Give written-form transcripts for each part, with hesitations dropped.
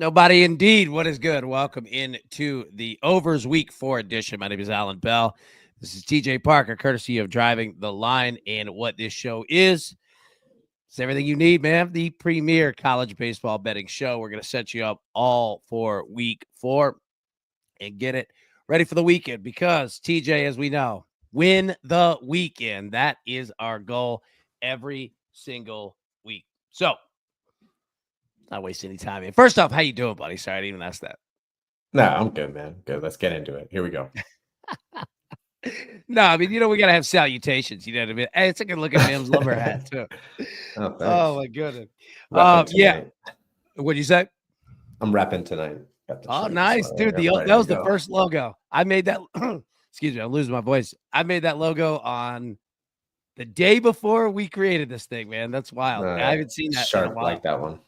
Nobody indeed. What is good? Welcome into the Overs Week 4 edition. My name is Alan Bell. This is TJ Parker, courtesy of Driving the Line. And what this show is, it's everything you need, man. The premier college baseball betting show. We're going to set you up all for week 4 and get it ready for the weekend because, TJ, as we know, win the weekend. That is our goal every single week. So, not waste any time. First off, how you doing, buddy? Sorry, I didn't even ask that. No, I'm good, man. Good. Let's get into it. Here we go. No, I mean, we got to have salutations. You know what I mean? Hey, it's a good looking Mims Lumber hat, too. Oh, my goodness. Yeah. What'd you say? I'm repping tonight. Oh, nice, dude. That was the first logo. I made that. Excuse me, I'm losing my voice. I made that logo on the day before we created this thing, man. That's wild. I haven't seen that sharp in a while. like that one.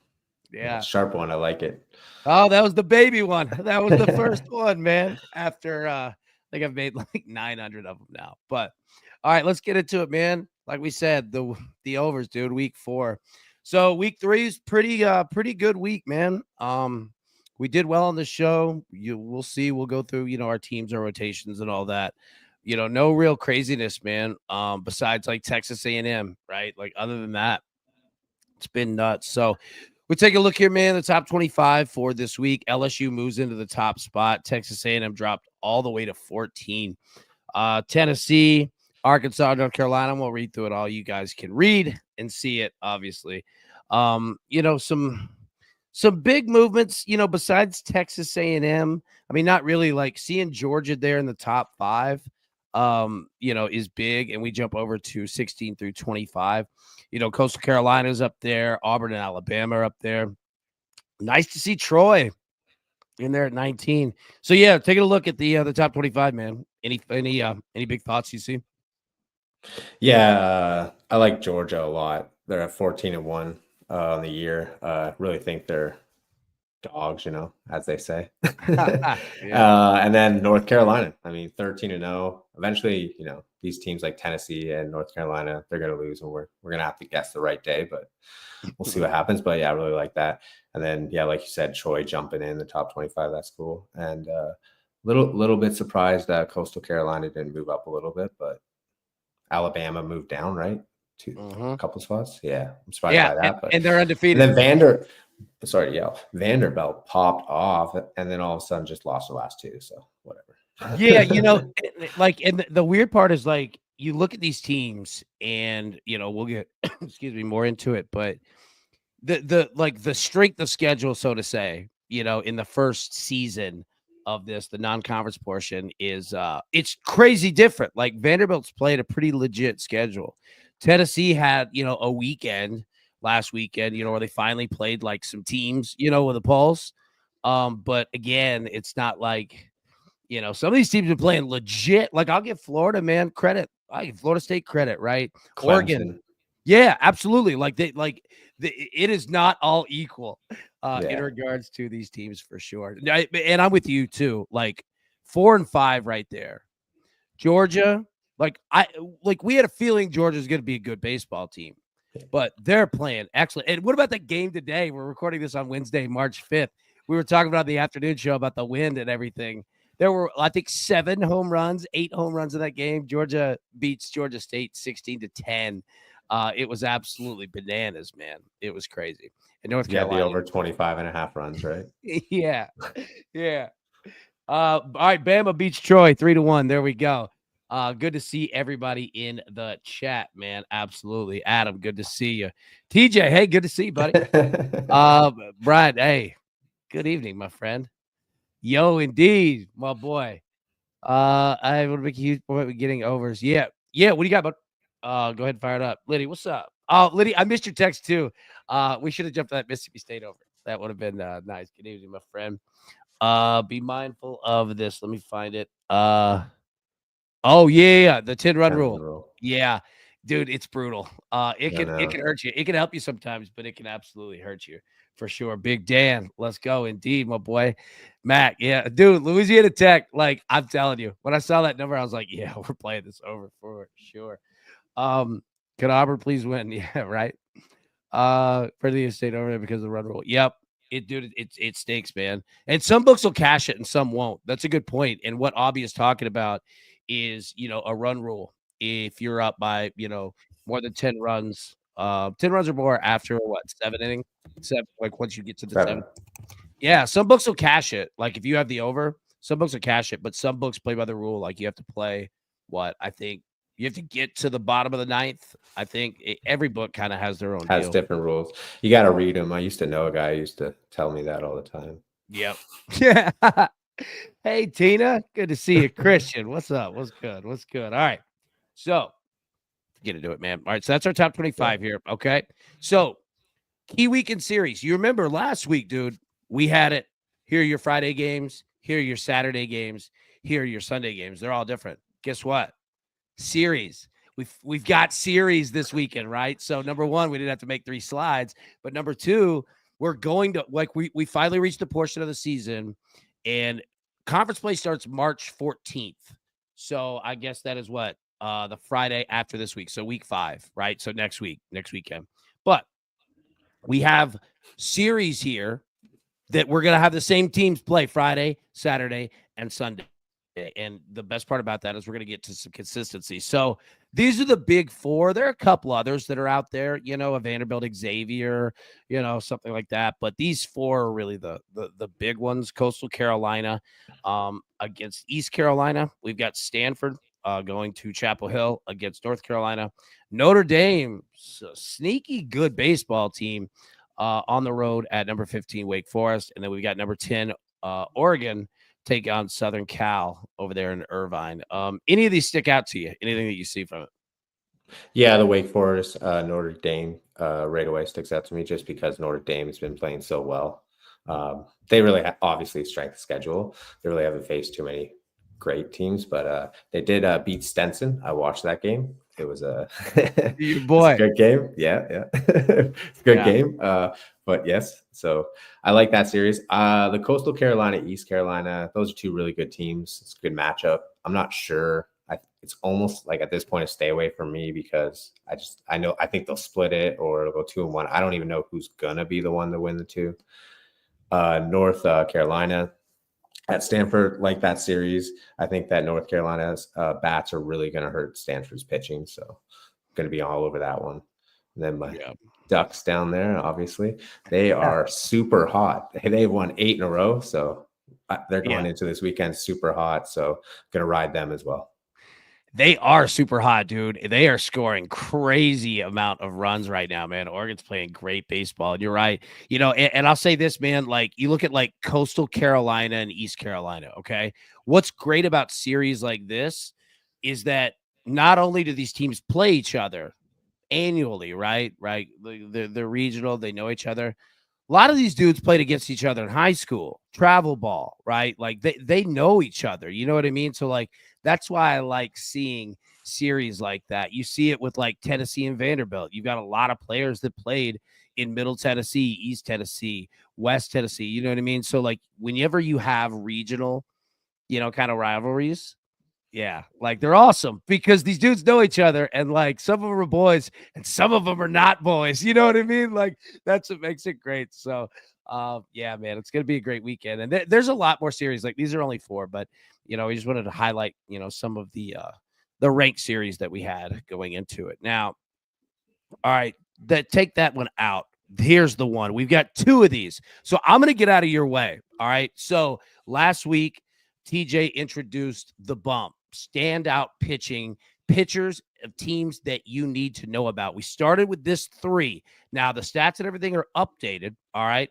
Yeah. Sharp one. I like it. Oh, that was the baby one. That was the first one, man. After I think I've made like 900 of them now. But all right, let's get into it, man. Like we said, the overs, dude. Week 4. So week 3 is pretty good week, man. We did well on the show. We'll see. We'll go through, our teams, our rotations, and all that. No real craziness, man. Besides like Texas A&M, right? Like other than that, it's been nuts. So we'll take a look here, man. The top 25 for this week. LSU moves into the top spot. Texas A&M dropped all the way to 14. Tennessee, Arkansas, North Carolina. We'll read through it all. You guys can read and see it, obviously. Some big movements, besides Texas A&M. I mean, not really like seeing Georgia there in the top 5, is big. And we jump over to 16 through 25. Coastal Carolina's up there. Auburn and Alabama are up there. Nice to see Troy in there at 19. So, yeah, taking a look at the top 25, man. Any big thoughts you see? Yeah, I like Georgia a lot. They're at 14-1 on the year. Really think they're dogs, as they say. And then North Carolina. I mean, 13-0. Eventually, these teams like Tennessee and North Carolina, they're going to lose, and we're going to have to guess the right day, but we'll see what happens. But yeah, I really like that. And then, yeah, like you said, Troy jumping in the top 25. That's cool. And little bit surprised that Coastal Carolina didn't move up a little bit, but Alabama moved down, right? A couple spots. Yeah, I'm surprised by that. And they're undefeated. And then Vanderbilt popped off, and then all of a sudden just lost the last 2. So whatever. Yeah, and the weird part is like you look at these teams, and we'll get more into it, but the strength of schedule, so to say, in the first season of this, the non-conference portion is it's crazy different. Like Vanderbilt's played a pretty legit schedule. Tennessee had a weekend last weekend, where they finally played like some teams, with a pulse. But again, it's not like, some of these teams are playing legit. Like I'll give Florida, man, credit. I give Florida State credit, right? Clemson. Oregon. Yeah, absolutely. It is not all equal in regards to these teams for sure. And I'm with you too. Like 4 and 5 right there. Georgia, we had a feeling Georgia's going to be a good baseball team, but they're playing excellent. And what about that game today? We're recording this on Wednesday, March 5th. We were talking about the afternoon show about the wind and everything. There were, I think, 8 home runs in that game. Georgia beats Georgia State 16-10. It was absolutely bananas, man. It was crazy. And North Carolina, the over 25.5 runs, right? Yeah. All right, Bama beats Troy 3-1. There we go. Good to see everybody in the chat, man. Absolutely. Adam, good to see you. TJ, hey, good to see you, buddy. Brian, hey, good evening, my friend. Yo, indeed, my boy. I would make a huge point with getting overs. Yeah. What do you got, bud? Go ahead and fire it up. Liddy, what's up? Oh, Liddy, I missed your text too. We should have jumped that Mississippi State over. That would have been nice. Good evening, my friend. Be mindful of this. Let me find it. Oh yeah, the 10-run rule. Yeah, dude, it's brutal. It can hurt you. It can help you sometimes, but it can absolutely hurt you for sure. Big Dan, let's go. Indeed, my boy. Matt, yeah, dude, Louisiana Tech. Like I'm telling you, when I saw that number, I was like, yeah, we're playing this over for sure. Could Auburn please win? Yeah, right. For the state over there because of the run rule. Yep. It stinks, man. And some books will cash it and some won't. That's a good point. And what Abby is talking about is, a run rule. If you're up by, more than 10 runs, 10 runs or more after what, 7 innings? Like once you get to the 7. 7. Yeah, some books will cash it. Like if you have the over, some books will cash it, but some books play by the rule. Like you have to play what I think you have to get to the bottom of the ninth. I think every book kind of has their own Has deal. different rules. You got to read them. I used to know a guy who used to tell me that all the time. Yep. Yeah. Hey, Tina. Good to see you. Christian, what's up? What's good? What's good? All right. So get into it, man. All right. So that's our top 25 here. Okay. So key weekend series. You remember last week, dude, we had it. Here are your Friday games. Here are your Saturday games. Here are your Sunday games. They're all different. Guess what? Series. We've got series this weekend, right? So number one, we didn't have to make 3 slides, but number two, we're going to we finally reached the portion of the season, and conference play starts March 14th. So I guess that is what the Friday after this week. So week 5, right? So next weekend. But we have series here that we're going to have the same teams play Friday, Saturday, and Sunday. And the best part about that is we're going to get to some consistency. So these are the big 4. There are a couple others that are out there, a Vanderbilt, Xavier, something like that. But these 4 are really the big ones. Coastal Carolina against East Carolina. We've got Stanford going to Chapel Hill against North Carolina. Notre Dame, sneaky good baseball team on the road at number 15, Wake Forest. And then we've got number 10, Oregon, take on Southern Cal over there in Irvine. Any of these stick out to you? Anything that you see from it? Yeah, the Wake Forest, Notre Dame right away sticks out to me just because Notre Dame has been playing so well. They really obviously strength of schedule. They really haven't faced too many great teams, but they did beat Stenson. I watched that game. It was a, Your boy. a good game. Yeah. It's a good game. But yes, so I like that series. The Coastal Carolina, East Carolina, those are 2 really good teams. It's a good matchup. I'm not sure. It's almost like at this point a stay away from me because I think they'll split it or it'll go 2-1. I don't even know who's gonna be the one to win the 2. North Carolina at Stanford, like that series. I think that North Carolina's bats are really going to hurt Stanford's pitching. So I'm going to be all over that one. And then my Ducks down there, obviously, they are super hot. They've won 8 in a row. So they're going into this weekend super hot. So going to ride them as well. They are super hot, dude. They are scoring crazy amount of runs right now, man. Oregon's playing great baseball. And you're right. And I'll say this, man, like you look at like Coastal Carolina and East Carolina, okay? What's great about series like this is that not only do these teams play each other annually, right? They're regional, they know each other. A lot of these dudes played against each other in high school, travel ball, right? Like they know each other. You know what I mean? So like that's why I like seeing series like that. You see it with like Tennessee and Vanderbilt. You've got a lot of players that played in Middle Tennessee, East Tennessee, West Tennessee. You know what I mean? So like whenever you have regional, kind of rivalries, yeah, like they're awesome because these dudes know each other and like some of them are boys and some of them are not boys. You know what I mean? Like that's what makes it great. So, yeah, man, it's going to be a great weekend. And there's a lot more series. Like these are only 4, but we just wanted to highlight, some of the ranked series that we had going into it. Now, all right, take that one out. Here's the one. We've got 2 of these. So I'm going to get out of your way. All right. So last week, TJ introduced the bump. Standout pitchers of teams that you need to know about. We started with this 3. Now the stats and everything are updated, all right,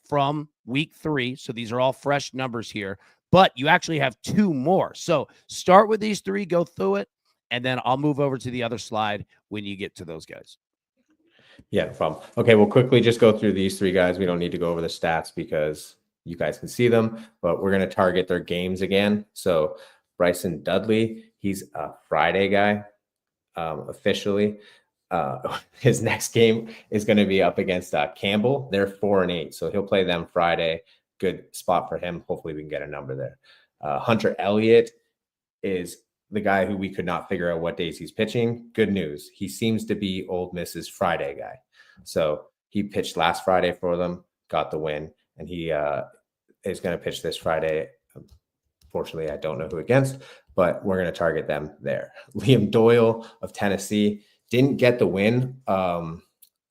from week 3. So these are all fresh numbers here, but you actually have 2 more. So start with these 3, go through it, and then I'll move over to the other slide when you get to those guys. Yeah, no problem. Okay, we'll quickly just go through these 3 guys. We don't need to go over the stats because you guys can see them, but we're going to target their games again. So Bryson Dudley, he's a Friday guy officially. His next game is going to be up against Campbell. They're 4-8, so he'll play them Friday. Good spot for him. Hopefully we can get a number there. Hunter Elliott is the guy who we could not figure out what days he's pitching. Good news. He seems to be Ole Miss's Friday guy. So he pitched last Friday for them, got the win. and he is going to pitch this Friday. Fortunately, I don't know who against, but we're going to target them there. Liam Doyle of Tennessee didn't get the win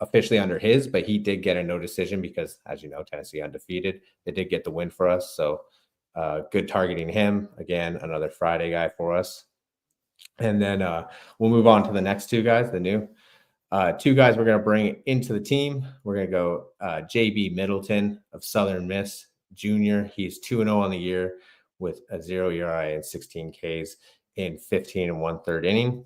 officially under his, but he did get a no decision because, as you know, Tennessee undefeated. They did get the win for us, so good targeting him. Again, another Friday guy for us. And then we'll move on to the next two guys, the new two guys we're going to bring into the team. We're going to go JB Middleton of Southern Miss Jr. He's 2-0 on the year with a 0 ERA and 16 Ks in 15 and 1/3 inning.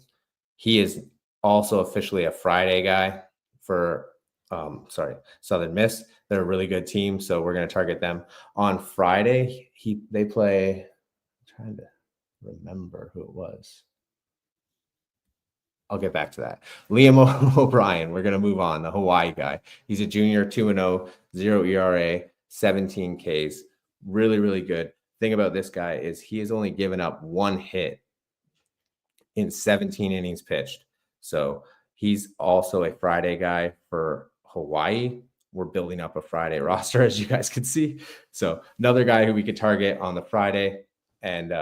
He is also officially a Friday guy for Southern Miss. They're a really good team, so we're going to target them on Friday. They play. I'm trying to remember who it was. I'll get back to that. Liam O'Brien. We're going to move on. The Hawaii guy. He's a junior, 2-0, 0 ERA, 17 Ks. Really, really good. Thing about this guy is he has only given up one hit in 17 innings pitched. So he's also a Friday guy for Hawaii. We're building up a Friday roster, as you guys can see. So another guy who we could target on the Friday. And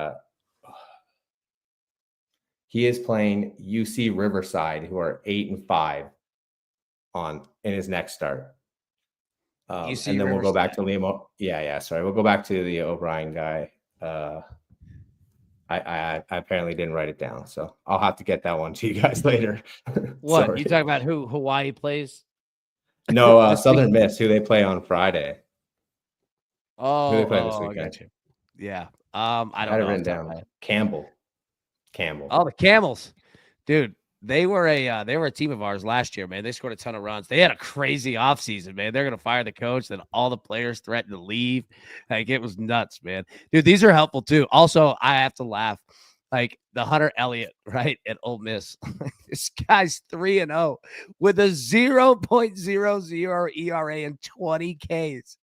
he is playing UC Riverside, who are 8-5 in his next start. And then Riverside. We'll go back to Liam. Sorry. We'll go back to the O'Brien guy. I apparently didn't write it down, so I'll have to get that one to you guys later. What you talking about? Who Hawaii plays? No, Southern Miss, who they play on Friday. Oh, who they play this weekend? I got you. Yeah. I don't had it written down. Campbell. Oh, the Camels, dude. They were a team of ours last year, man. They scored a ton of runs. They had a crazy offseason, man. They're gonna fire the coach, then all the players threatened to leave. Like, it was nuts, man. Dude, these are helpful too. Also, I have to laugh. Like the Hunter Elliott, right, at Ole Miss. This guy's 3-0 with a 0.00 ERA and 20 Ks.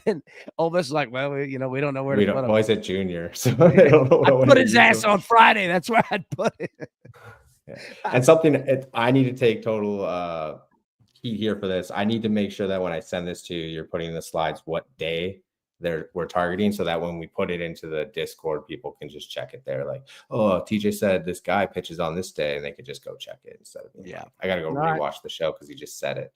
And Ole Miss is like, well, we don't know where to put him. Well, he's a junior, so I don't know. I put his ass on Friday. That's where I'd put it. Yeah. And something I need to take total heat here for this. I need to make sure that when I send this to you, you're putting in the slides what day we're targeting, so that when we put it into the Discord, people can just check it there. Like, oh, TJ said this guy pitches on this day, and they could just go check it instead of I gotta go rewatch the show because he just said it.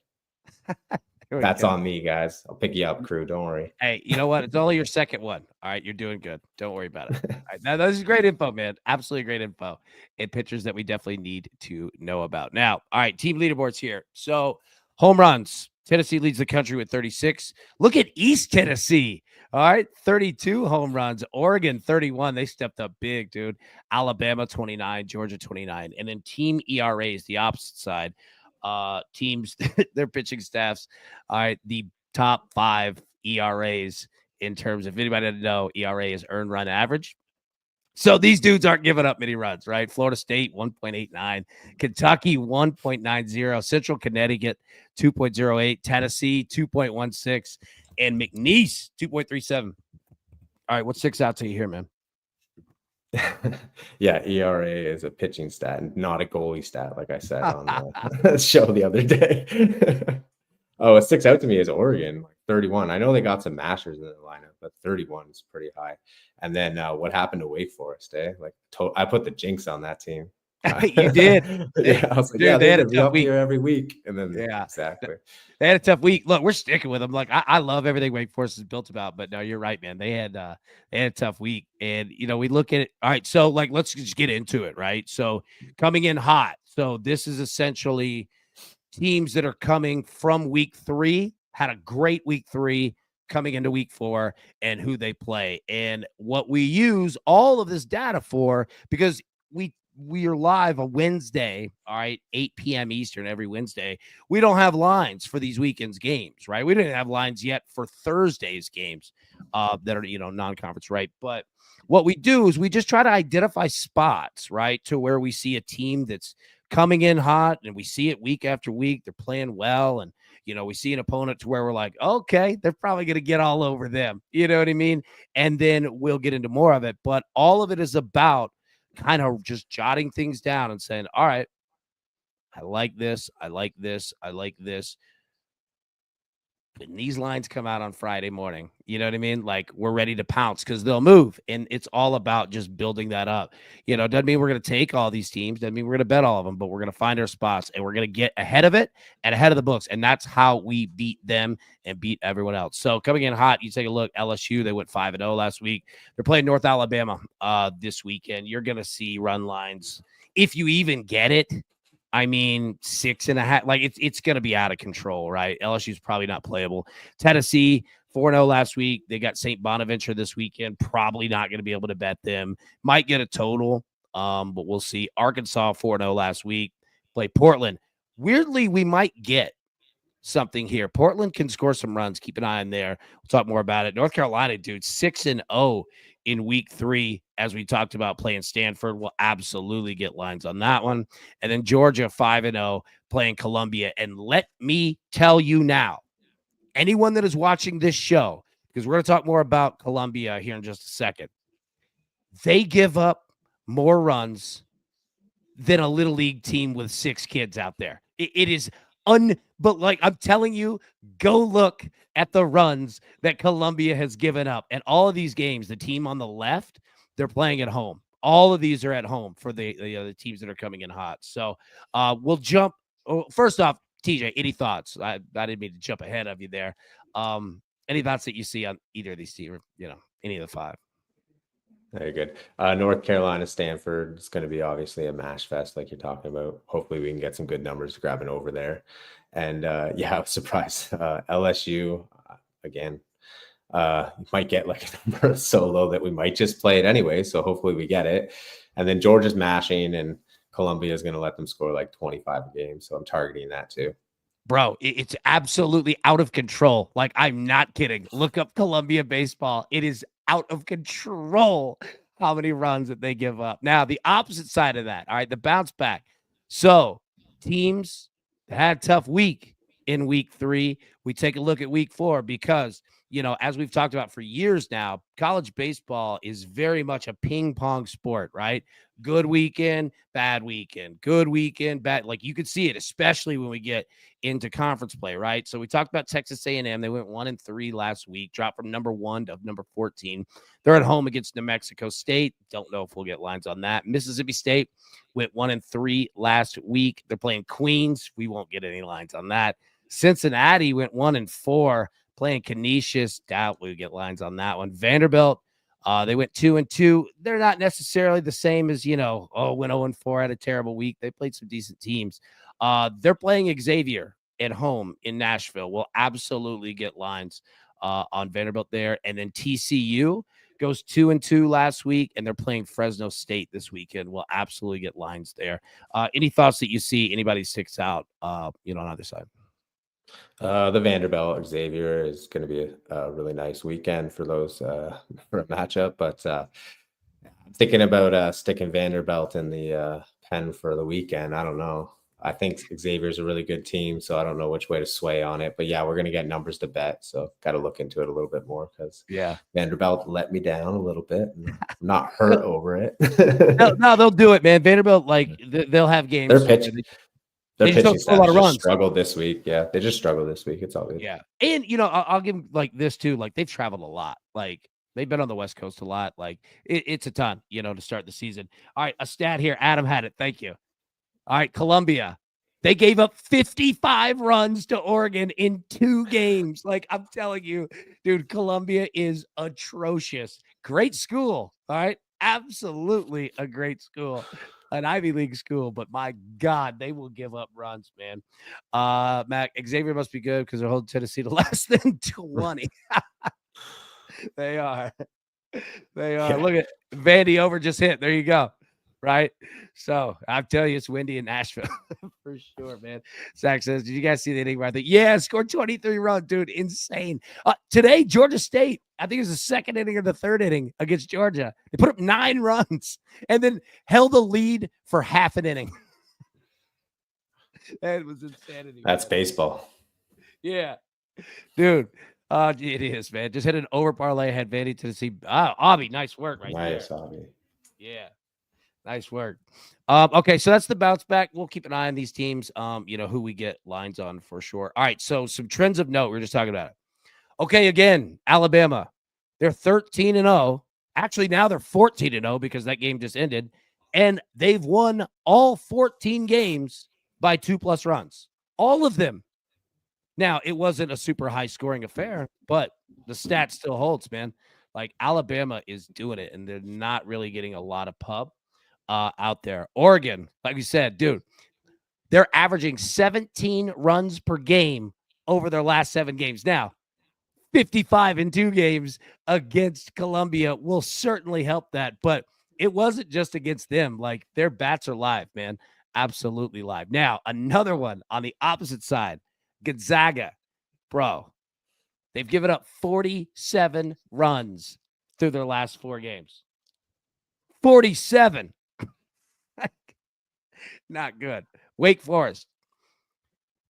That's on me, guys. I'll pick you up, crew. Don't worry. Hey, you know what? It's only your second one. All right, you're doing good. Don't worry about it. All right, now, this is great info, man. Absolutely great info and pictures that we definitely need to know about. Now, all right, team leaderboards here. So, home runs. Tennessee leads the country with 36. Look at East Tennessee. All right, 32 home runs. Oregon, 31. They stepped up big, dude. Alabama, 29. Georgia, 29. And then team ERAs, the opposite side. Teams, their pitching staffs. All right, the top 5 ERAs in terms of, anybody didn't know, ERA is earned run average. So these dudes aren't giving up many runs, right? Florida State, 1.89. Kentucky, 1.90. Central Connecticut, 2.08. Tennessee, 2.16. And McNeese, 2.37. All right, what sticks out to you here, man? Yeah, ERA is a pitching stat, not a goalie stat, like I said on the show the other day. Oh, what sticks out to me is Oregon, like 31. I know they got some mashers in the lineup, but 31 is pretty high. And then what happened to Wake Forest, eh? Like, I put the jinx on that team. You did. Yeah, I was like, dude, they had a tough week here every week. And then, exactly. They had a tough week. Look, we're sticking with them. Like, I love everything Wake Forest is built about, but no, you're right, man. They had a tough week. And, we look at it. All right, so, like, let's just get into it, right? So, coming in hot. So, this is essentially teams that are coming from week 3, had a great week 3, coming into week 4, and who they play. And what we use all of this data for, because we are live on Wednesday, all right, 8 p.m. Eastern every Wednesday. We don't have lines for these weekend's games, right? We didn't have lines yet for Thursday's games that are, non-conference, right? But what we do is we just try to identify spots, right, to where we see a team that's coming in hot, and we see it week after week. They're playing well, and we see an opponent to where we're like, okay, they're probably going to get all over them. You know what I mean? And then we'll get into more of it. But all of it is about kind of just jotting things down and saying, all right, I like this. I like this. I like this. when these lines come out on Friday morning, you know what I mean? Like we're ready to pounce because they'll move. And it's all about just building that up. Doesn't mean we're going to take all these teams, doesn't mean we're going to bet all of them, but we're going to find our spots and we're going to get ahead of it and ahead of the books. And that's how we beat them and beat everyone else. So coming in hot, you take a look, LSU, they went 5-0 last week. They're playing North Alabama this weekend. You're going to see run lines. If you even get it, I mean, 6.5, like it's going to be out of control, right? LSU's probably not playable. Tennessee, 4-0 last week. They got St. Bonaventure this weekend. Probably not going to be able to bet them. Might get a total, but we'll see. Arkansas, 4-0 last week. Play Portland. Weirdly, we might get something here. Portland can score some runs. Keep an eye on there. We'll talk more about it. North Carolina, dude, 6-0 in week 3, as we talked about playing Stanford. We'll absolutely get lines on that one. And then Georgia, 5-0, playing Columbia. And let me tell you now, anyone that is watching this show, because we're going to talk more about Columbia here in just a second, they give up more runs than a little league team with 6 kids out there. It is but like I'm telling you, go look at the runs that Columbia has given up. And all of these games, the team on the left, they're playing at home. All of these are at home for the teams that are coming in hot. So we'll jump. First off, TJ, any thoughts? I didn't mean to jump ahead of you there. Any thoughts that you see on either of these teams, any of the 5? Very good. North Carolina, Stanford is going to be obviously a mash fest like you're talking about. Hopefully we can get some good numbers grabbing over there. And yeah, I was surprised. LSU, again, might get like a number so low that we might just play it anyway. So hopefully we get it. And then Georgia's mashing and Columbia is going to let them score like 25 a game. So I'm targeting that too. Bro, it's absolutely out of control. Like, I'm not kidding. Look up Columbia baseball. It is out of control how many runs that they give up. Now, the opposite side of that, all right, the bounce back. So, teams that had a tough week in week 3, we take a look at week 4 because, as we've talked about for years now, college baseball is very much a ping pong sport, right? Good weekend, bad weekend, good weekend, bad. Like you could see it, especially when we get into conference play, right? So we talked about Texas A&M. They went 1-3 last week, dropped from number 1 to number 14. They're at home against New Mexico State. Don't know if we'll get lines on that. Mississippi State went 1-3 last week. They're playing Queens. We won't get any lines on that. Cincinnati went 1-4 playing Canisius. Doubt we get lines on that one. Vanderbilt, they went 2-2. They're not necessarily the same as, went 0-4, had a terrible week. They played some decent teams. They're playing Xavier at home in Nashville. We'll absolutely get lines on Vanderbilt there. And then TCU goes 2-2 last week, and they're playing Fresno State this weekend. We'll absolutely get lines there. Any thoughts that you see anybody sticks out, on either side? The Vanderbilt Xavier is going to be a really nice weekend for those for a matchup, but I'm thinking about sticking Vanderbilt in the pen for the weekend. I don't know. I think Xavier is a really good team, so I don't know which way to sway on it. But yeah, we're going to get numbers to bet, so got to look into it a little bit more because Vanderbilt let me down a little bit. I'm not hurt over it. No, they'll do it, man. Vanderbilt, like they'll have games. Their pitching staff just struggled this week. Yeah, they just struggled this week. It's all good. Yeah, and I'll give them like this too. Like they've traveled a lot. Like they've been on the West Coast a lot. Like it's a ton, to start the season. All right, a stat here. Adam had it. Thank you. All right, Columbia. They gave up 55 runs to Oregon in 2 games. Like I'm telling you, dude, Columbia is atrocious. Great school. All right, absolutely a great school. An Ivy League school, but my God, they will give up runs, man. Mac, Xavier must be good because they're holding Tennessee to less than 20. They are. Yeah. Look at Vandy over just hit. There you go. Right. So I'll tell you, it's windy in Nashville for sure, man. Zach says, did you guys see the inning right there? Yeah, scored 23 runs, dude. Insane. Today, Georgia State, I think it was the second inning or the third inning against Georgia. They put up 9 runs and then held a lead for half an inning. That was insanity. That's baseball. Yeah. Dude. It is, man. Just hit an over parlay, had Vandy to see. Aubie, nice work right there. Nice, Aubie. Yeah. Nice work. Okay, so that's the bounce back. We'll keep an eye on these teams. Who we get lines on for sure. All right, so some trends of note. We are just talking about it. Okay, again, Alabama. They're 13-0. Actually, now they're 14-0 because that game just ended. And they've won all 14 games by 2+ runs. All of them. Now, it wasn't a super high scoring affair, but the stat still holds, man. Like Alabama is doing it, and they're not really getting a lot of pub out there. Oregon, like we said, dude, they're averaging 17 runs per game over their last 7 games. Now, 55 in 2 games against Columbia will certainly help that, but it wasn't just against them. Like their bats are live, man. Absolutely live. Now, another one on the opposite side, Gonzaga, bro. They've given up 47 runs through their last 4 games. 47. Not good. Wake Forest.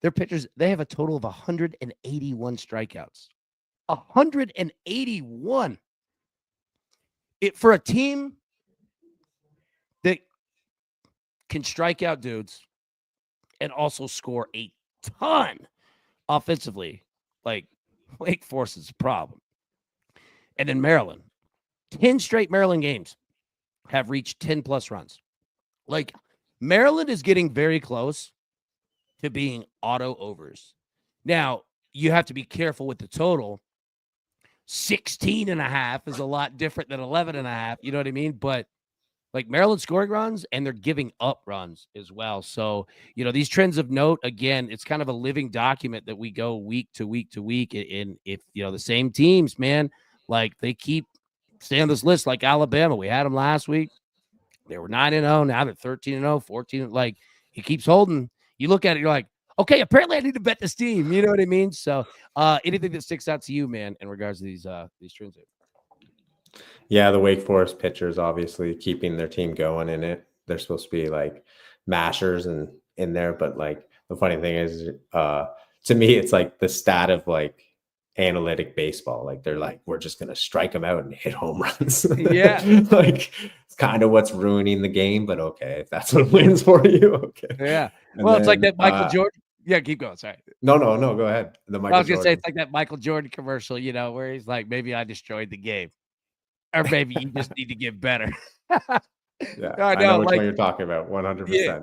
Their pitchers, they have a total of 181 strikeouts. 181. For a team that can strike out dudes and also score a ton offensively, like Wake Forest is a problem. And then Maryland, 10 straight Maryland games have reached 10+ runs. Like Maryland is getting very close to being auto overs. Now, you have to be careful with the total. 16.5 is a lot different than 11.5. You know what I mean? But like Maryland scoring runs and they're giving up runs as well. So, these trends of note, again, it's kind of a living document that we go week to week to week. And if, the same teams, man, like they keep staying on this list, like Alabama, we had them last week. They were 9-0. Now they're 13-0, 14. Like he keeps holding. You look at it, you're like, okay, apparently I need to bet this team. You know what I mean? So anything that sticks out to you, man, in regards to these trends? Yeah, the Wake Forest pitchers obviously keeping their team going in it. They're supposed to be like mashers and in there, but like the funny thing is, to me, it's like the stat of like analytic baseball. Like they're like, we're just gonna strike them out and hit home runs. Yeah, like it's kind of what's ruining the game. But okay, if that's what wins for you, okay. Yeah. Well, it's like that Michael Jordan. Yeah, keep going. Sorry. No, go ahead. I was gonna say it's like that Michael Jordan commercial, where he's like, maybe I destroyed the game. Or maybe you just need to get better. Yeah, I know which one you're talking about. 100%. Yeah.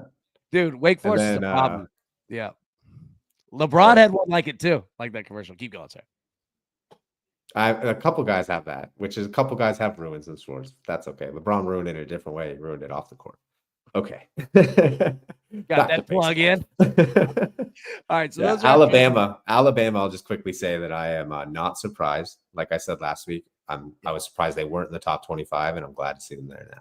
Dude, Wake Forest is a problem. Yeah. LeBron had one like it too, like that commercial. Keep going, sir. A couple guys have that, which is a couple guys have ruins in sports. That's okay. LeBron ruined it a different way. He ruined it off the court. Okay. Got that plug in. All right. So Alabama, I'll just quickly say that I am not surprised. Like I said last week, I was surprised they weren't in the top 25, and I'm glad to see them there now.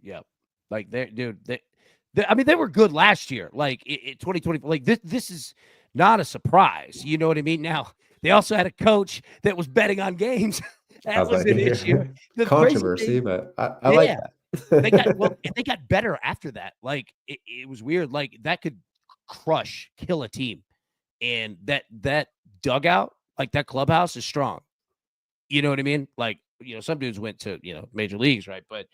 Yep. Like they were good last year. Like in 2020, like this is not a surprise. You know what I mean? Now they also had a coach that was betting on games. That was an issue. The controversy, but I like that. They got better after that. Like it was weird. Like that could kill a team. And that dugout, like that clubhouse is strong. You know what I mean? Like, some dudes went to, major leagues, right? But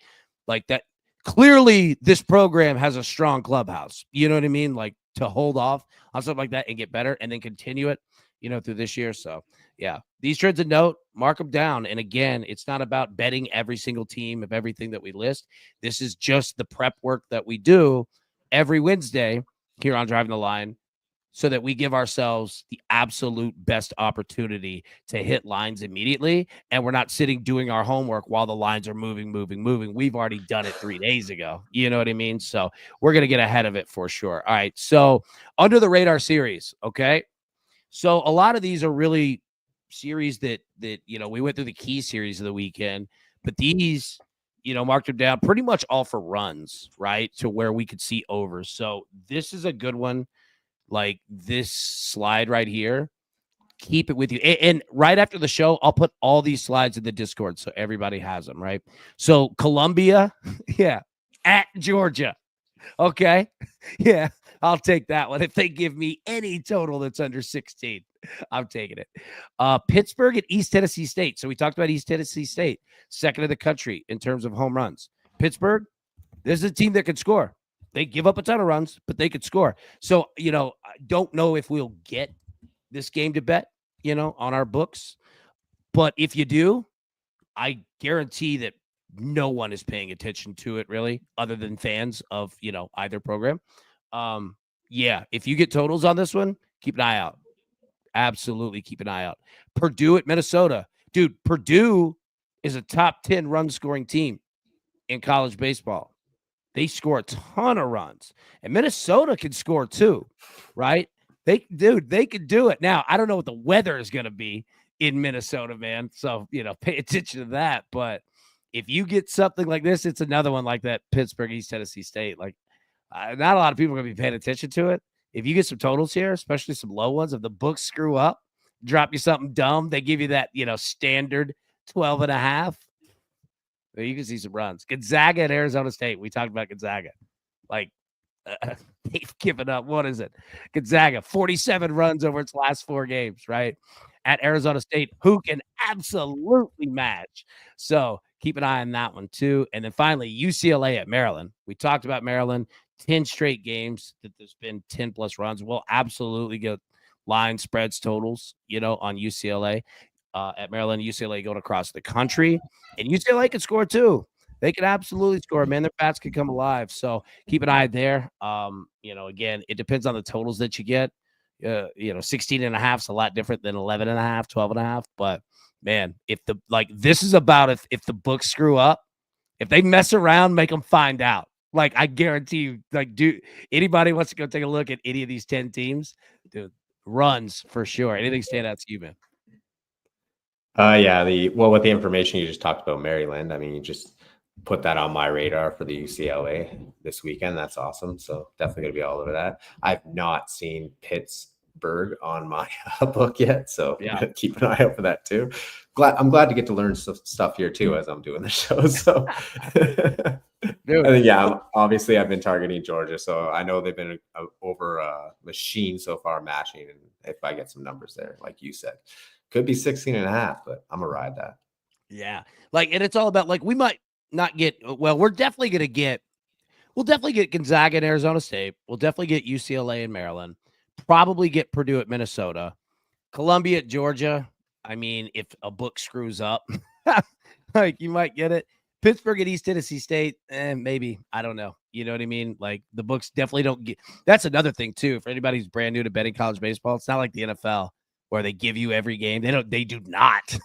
like that, clearly this program has a strong clubhouse. You know what I mean? Like to hold off on something like that and get better and then continue it, through this year. So yeah, these trends of note, mark them down. And again, it's not about betting every single team of everything that we list. This is just the prep work that we do every Wednesday here on Driving the Line, so that we give ourselves the absolute best opportunity to hit lines immediately. And we're not sitting doing our homework while the lines are moving. We've already done it 3 days ago. You know what I mean? So we're going to get ahead of it for sure. All right. So under the radar series. Okay. So a lot of these are really series that we went through the key series of the weekend, but these, marked them down pretty much all for runs, right? To where we could see overs. So this is a good one. Like this slide right here, keep it with you. And right after the show, I'll put all these slides in the Discord so everybody has them, right? So Columbia, yeah, at Georgia. Okay. Yeah, I'll take that one. If they give me any total that's under 16, I'm taking it. Pittsburgh at East Tennessee State. So we talked about East Tennessee State, second in the country in terms of home runs. Pittsburgh, This is a team that could score. They give up a ton of runs, but they could score. So, I don't know if we'll get this game to bet, on our books. But if you do, I guarantee that no one is paying attention to it really, other than fans of, either program. Yeah, if you get totals on this one, keep an eye out. Absolutely keep an eye out. Purdue at Minnesota. Dude, Purdue is a top 10 run scoring team in college baseball. They score a ton of runs. And Minnesota can score too, right? They could do it. Now, I don't know what the weather is going to be in Minnesota, man. So, pay attention to that. But if you get something like this, it's another one like that Pittsburgh, East Tennessee State. Like, not a lot of people are going to be paying attention to it. If you get some totals here, especially some low ones, if the books screw up, drop you something dumb, they give you that, standard 12.5. You can see some runs. Gonzaga at Arizona State. We talked about Gonzaga. Like, they've given up. What is it? Gonzaga, 47 runs over its last 4 games, right? At Arizona State, who can absolutely match. So keep an eye on that one too. And then finally, UCLA at Maryland. We talked about Maryland, 10 straight games that there's been 10 plus runs. We'll absolutely get line spreads totals, on UCLA. At Maryland, UCLA going across the country, and UCLA can score too. They can absolutely score, man. Their bats can come alive. So keep an eye there. Again, it depends on the totals that you get. 16.5 is a lot different than 11.5, 12.5. But man, this is about if the books screw up, if they mess around, make them find out. Like, I guarantee you, anybody wants to go take a look at any of these 10 teams, dude, runs for sure. Anything stand out to you, man? Yeah, with the information you just talked about Maryland, I mean, you just put that on my radar for the UCLA this weekend. That's awesome. So definitely going to be all over that. I've not seen Pittsburgh on my book yet, so yeah, keep an eye out for that too. I'm glad to get to learn stuff here too as I'm doing the show. So I think, obviously I've been targeting Georgia, so I know they've been over a machine so far matching, and if I get some numbers there, like you said, could be 16.5, but I'm gonna ride that. Yeah. And it's all about, we might not get, we're definitely going to get, we'll definitely get Gonzaga and Arizona State. We'll definitely get UCLA and Maryland, probably get Purdue at Minnesota, Columbia at Georgia. I mean, if a book screws up, you might get it. Pittsburgh at East Tennessee State, maybe. I don't know. You know what I mean? The books definitely don't get. That's another thing too. For anybody who's brand new to betting college baseball, it's not like the NFL where they give you every game. They do not.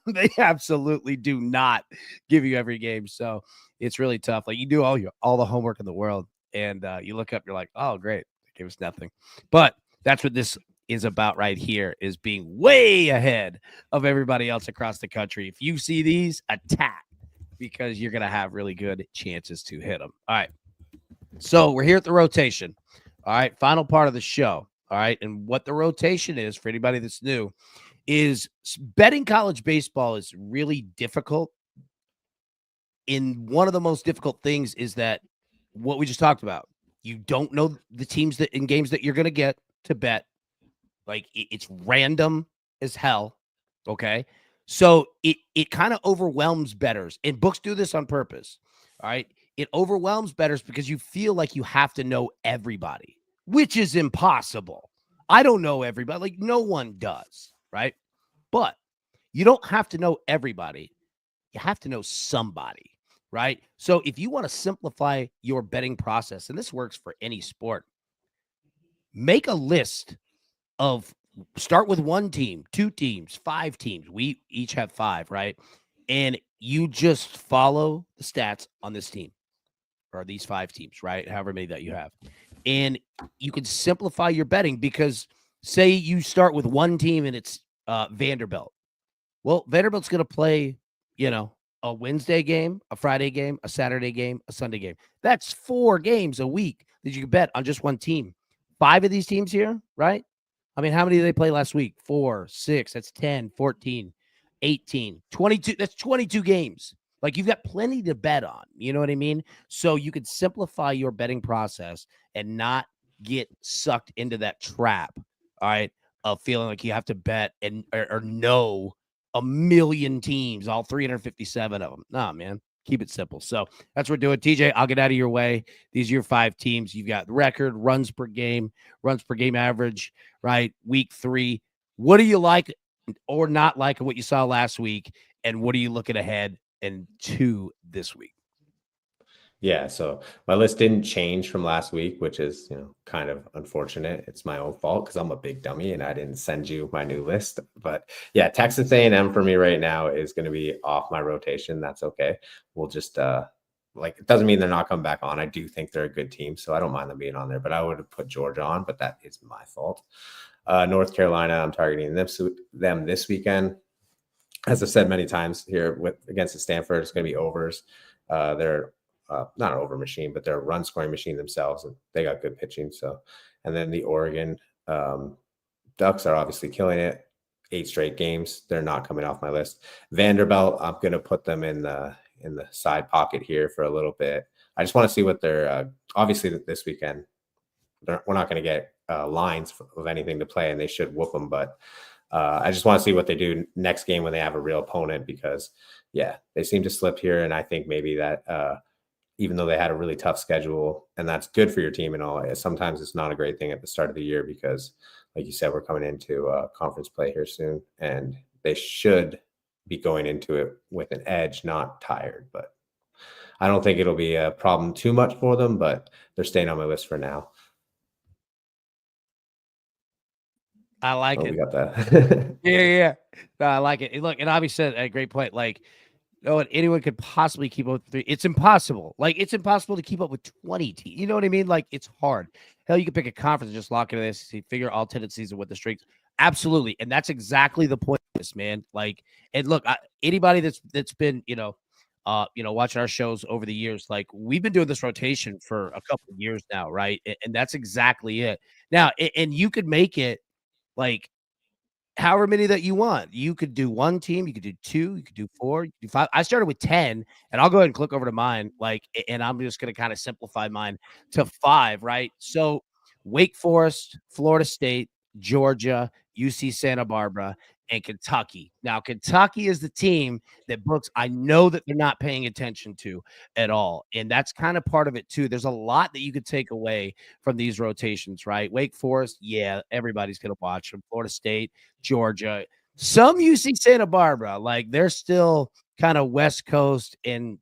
They absolutely do not give you every game. So it's really tough. You do all the homework in the world, and you look up, you're like, oh, great. They gave us nothing. But that's what this is about right here, is being way ahead of everybody else across the country. If you see these, attack, because you're going to have really good chances to hit them. All right. So we're here at the rotation. All right. Final part of the show. All right. And what the rotation is, for anybody that's new, is betting college baseball is really difficult. And one of the most difficult things is that what we just talked about, you don't know the teams that in games that you're going to get to bet. It's random as hell. Okay. So it kind of overwhelms bettors, and books do this on purpose. All right. It overwhelms bettors because you feel like you have to know everybody, which is impossible. I don't know everybody. No one does. Right. But you don't have to know everybody. You have to know somebody. Right. So if you want to simplify your betting process, and this works for any sport, make a list of, start with 1 team, 2 teams, 5 teams. We each have 5, right? And you just follow the stats on this team or these 5 teams, right? However many that you have. And you can simplify your betting, because say you start with 1 team and it's Vanderbilt. Well, Vanderbilt's going to play, a Wednesday game, a Friday game, a Saturday game, a Sunday game. That's 4 games a week that you can bet on just 1 team. 5 of these teams here, right? I mean, how many did they play last week? 4, 6, that's 10, 14, 18, 22. That's 22 games. You've got plenty to bet on. You know what I mean? So you could simplify your betting process and not get sucked into that trap, all right, of feeling like you have to bet or know a million teams, all 357 of them. Nah, man. Keep it simple. So that's what we're doing. TJ, I'll get out of your way. These are your 5 teams. You've got record, runs per game average, right? Week 3. What do you like or not like what you saw last week? And what are you looking ahead and to this week? Yeah, so my list didn't change from last week, which is, kind of unfortunate. It's my own fault because I'm a big dummy and I didn't send you my new list. But yeah, Texas A&M for me right now is going to be off my rotation. That's okay. We'll just it doesn't mean they're not coming back on. I do think they're a good team, so I don't mind them being on there. But I would have put Georgia on, but that is my fault. North Carolina, I'm targeting them this weekend. As I've said many times here, against the Stanford, it's going to be overs. They're not an over machine, but they're a run scoring machine themselves, and they got good pitching. So, and then the Oregon Ducks are obviously killing it. 8 straight games. They're not coming off my list. Vanderbilt, I'm going to put them in the side pocket here for a little bit. I just want to see what they're obviously this weekend. We're not going to get lines of anything to play, and they should whoop them. But I just want to see what they do next game when they have a real opponent, because yeah, they seem to slip here, and I think maybe that even though they had a really tough schedule, and that's good for your team and all, sometimes it's not a great thing at the start of the year because, like you said, we're coming into conference play here soon, and they should be going into it with an edge, not tired. But I don't think it'll be a problem too much for them, but they're staying on my list for now. I like it. We got that. Yeah. No, I like it. Look, and obviously said a great point. Like, anyone could possibly keep up with 3. It's impossible. Like, it's impossible to keep up with 20 teams. You know what I mean? Like, it's hard. Hell, you could pick a conference and just lock into this, figure all tendencies and what the streaks. Absolutely. And that's exactly the point of this, man. Like, and look, anybody that's been, watching our shows over the years, like, we've been doing this rotation for a couple of years now, right? And that's exactly it. Now, and you could make it like however many that you want. You could do 1 team, you could do 2, you could do 4, you could do 5. I started with 10, and I'll go ahead and click over to mine, and I'm just going to kind of simplify mine to 5, right? So Wake Forest, Florida State, Georgia, UC Santa Barbara, and Kentucky. Now, Kentucky is the team that books I know that they're not paying attention to at all. And that's kind of part of it too. There's a lot that you could take away from these rotations, right? Wake Forest, yeah, everybody's going to watch them. Florida State, Georgia, some UC Santa Barbara, like they're still kind of West Coast and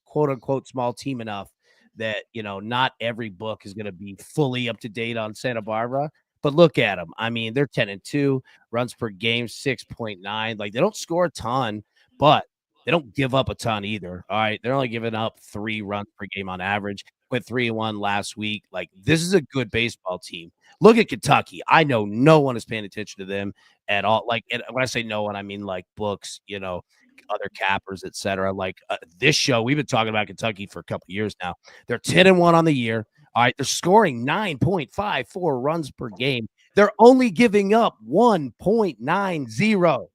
quote unquote small team enough that, not every book is going to be fully up to date on Santa Barbara. But look at them. I mean, they're 10-2, runs per game 6.9. Like, they don't score a ton, but they don't give up a ton either. All right, they're only giving up 3 runs per game on average. Went 3-1 last week. Like, this is a good baseball team. Look at Kentucky. I know no one is paying attention to them at all. Like, and when I say no one, I mean like books, other cappers, etc. Like this show, we've been talking about Kentucky for a couple of years now. They're 10-1 on the year. All right, they're scoring 9.54 runs per game. They're only giving up 1.90.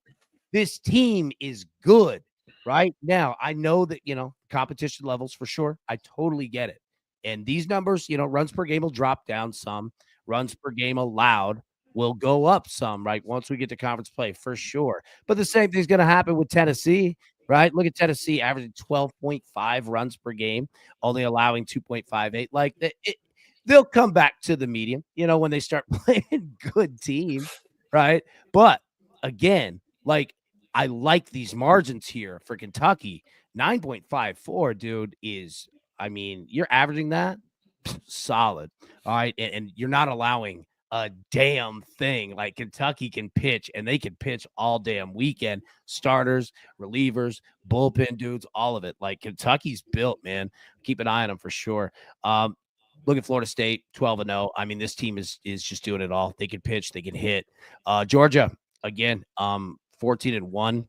This team is good right now. I know that, competition levels for sure. I totally get it. And these numbers, runs per game will drop down some. Runs per game allowed will go up some, right? Once we get to conference play, for sure. But the same thing's going to happen with Tennessee, right? Look at Tennessee averaging 12.5 runs per game, only allowing 2.58. Like, they'll come back to the medium, when they start playing good teams, right? But again, like, I like these margins here for Kentucky. 9.54, dude, is, I mean, you're averaging that solid. All right. And you're not allowing a damn thing. Like, Kentucky can pitch, and they can pitch all damn weekend. Starters, relievers, bullpen dudes, all of it. Like, Kentucky's built, man. Keep an eye on them for sure. Look at Florida State, 12-0. I mean, this team is just doing it all. They can pitch, they can hit. Georgia, again, 14-1.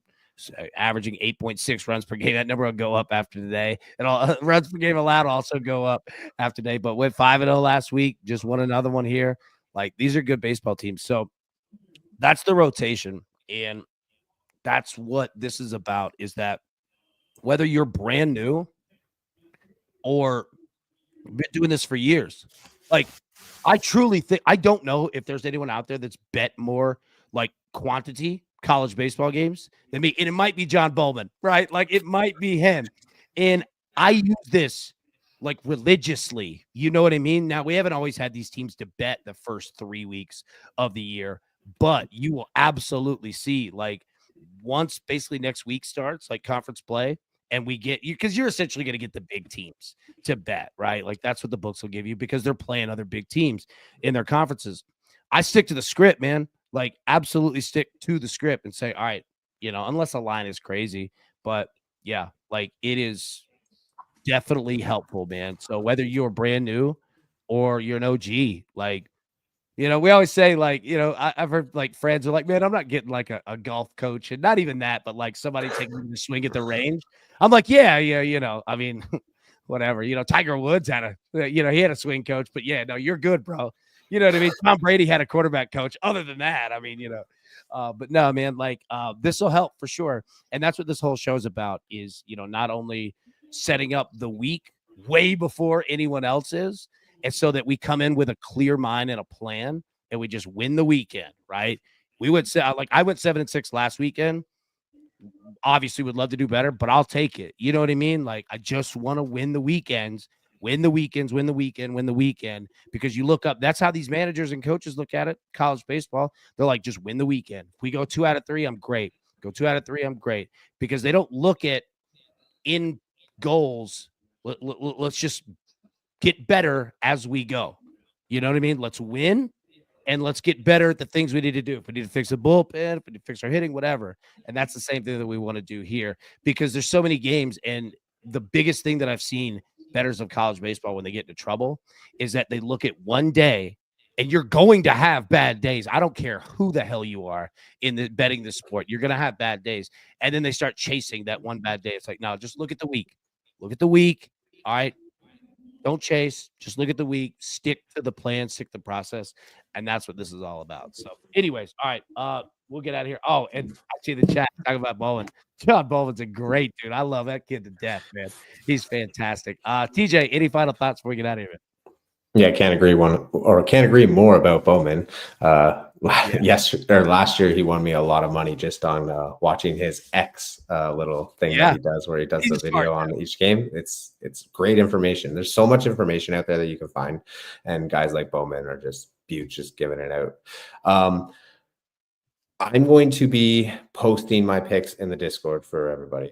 Averaging 8.6 runs per game. That number will go up after today. And all runs per game allowed also go up after today. But went 5-0 last week. Just won another one here. Like, these are good baseball teams. So that's the rotation. And that's what this is about, is that whether you're brand new or been doing this for years, like, I truly think, I don't know if there's anyone out there that's bet more like quantity college baseball games than me. And it might be John Bowman, right? Like, it might be him. And I use this like religiously. You know what I mean? Now, we haven't always had these teams to bet the first 3 weeks of the year, but you will absolutely see like once basically next week starts, like conference play, and we get you because you're essentially going to get the big teams to bet, right? Like that's what the books will give you because they're playing other big teams in their conferences. I stick to the script, man. Like absolutely stick to the script and say, all right, unless a line is crazy, but yeah, like it is definitely helpful, man. So whether you're brand new or you're an OG, like, we always say, like, I've heard like friends are like, man, I'm not getting like a golf coach and not even that, but like somebody taking me to swing at the range. I'm like, yeah, I mean, whatever, Tiger Woods had he had a swing coach, but yeah, no, you're good, bro. You know what I mean? Tom Brady had a quarterback coach. Other than that, I mean, but no, man, like this will help for sure. And that's what this whole show is about is, not only setting up the week way before anyone else is, and so that we come in with a clear mind and a plan and we just win the weekend, right? I went 7-6 last weekend. Obviously would love to do better, but I'll take it. You know what I mean? Like I just want to win the weekends, win the weekends, win the weekend, because you look up, that's how these managers and coaches look at it. College baseball, they're like, just win the weekend. If we go 2 out of 3, I'm great. Go 2 out of 3, I'm great, because they don't look at in goals. Let's just get better as we go. You know what I mean? Let's win and let's get better at the things we need to do. If we need to fix the bullpen, if we need to fix our hitting, whatever. And that's the same thing that we want to do here, because there's so many games. And the biggest thing that I've seen bettors of college baseball when they get into trouble is that they look at one day, and you're going to have bad days. I don't care who the hell you are in the betting the sport. You're going to have bad days. And then they start chasing that one bad day. It's like, no, just look at the week. Look at the week. All right. Don't chase. Just look at the week. Stick to the plan. Stick to the process. And that's what this is all about. So, anyways, all right. We'll get out of here. Oh, and I see the chat talking about Bowen. John Bowen's a great dude. I love that kid to death, man. He's fantastic. TJ, any final thoughts before we get out of here? Yeah, can't agree more about Bowman. Last year he won me a lot of money just on watching his X little thing that he does, where he does the video on each game. It's great information. There's so much information out there that you can find, and guys like Bowman are just giving it out. I'm going to be posting my picks in the Discord for everybody.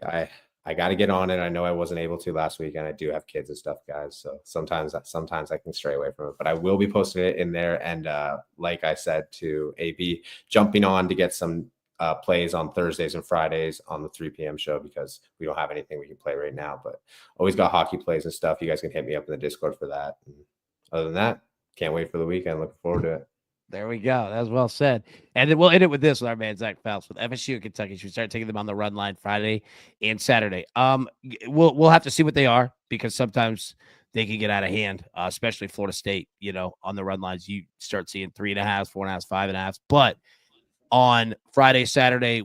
I got to get on it. I know I wasn't able to last week, and I do have kids and stuff, guys. So sometimes I can stray away from it, but I will be posting it in there. And like I said to AB, jumping on to get some plays on Thursdays and Fridays on the 3 p.m. show, because we don't have anything we can play right now, but always got hockey plays and stuff. You guys can hit me up in the Discord for that. And other than that, can't wait for the weekend. Looking forward to it. There we go. That was well said. And then we'll end it with this with our man Zach Phelps with FSU and Kentucky. Should we start taking them on the run line Friday and Saturday? We'll have to see what they are, because sometimes they can get out of hand, especially Florida State. On the run lines, you start seeing 3.5, 4.5, 5.5. But on Friday, Saturday,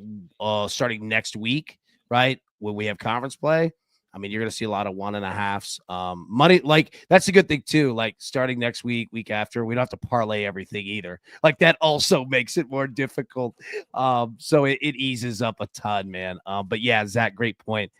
starting next week, right, when we have conference play, I mean, you're going to see a lot of 1.5s. Money, like, that's a good thing, too. Like, starting next week after, we don't have to parlay everything either. Like, that also makes it more difficult. So it eases up a ton, man. But, yeah, Zach, great point.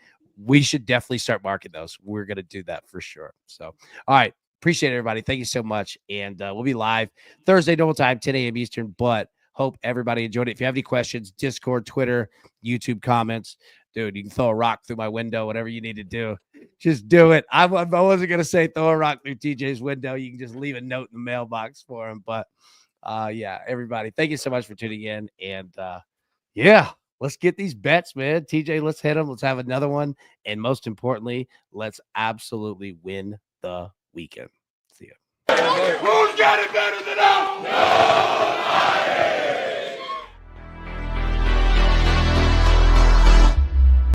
We should definitely start marking those. We're going to do that for sure. So, all right. Appreciate it, everybody. Thank you so much. And we'll be live Thursday, normal time, 10 a.m. Eastern. But hope everybody enjoyed it. If you have any questions, Discord, Twitter, YouTube comments, dude, you can throw a rock through my window, whatever you need to do. Just do it. I wasn't going to say throw a rock through TJ's window. You can just leave a note in the mailbox for him. But, yeah, everybody, thank you so much for tuning in. And, yeah, let's get these bets, man. TJ, let's hit them. Let's have another one. And most importantly, let's absolutely win the weekend. See ya. Who's got it better than us? Nobody.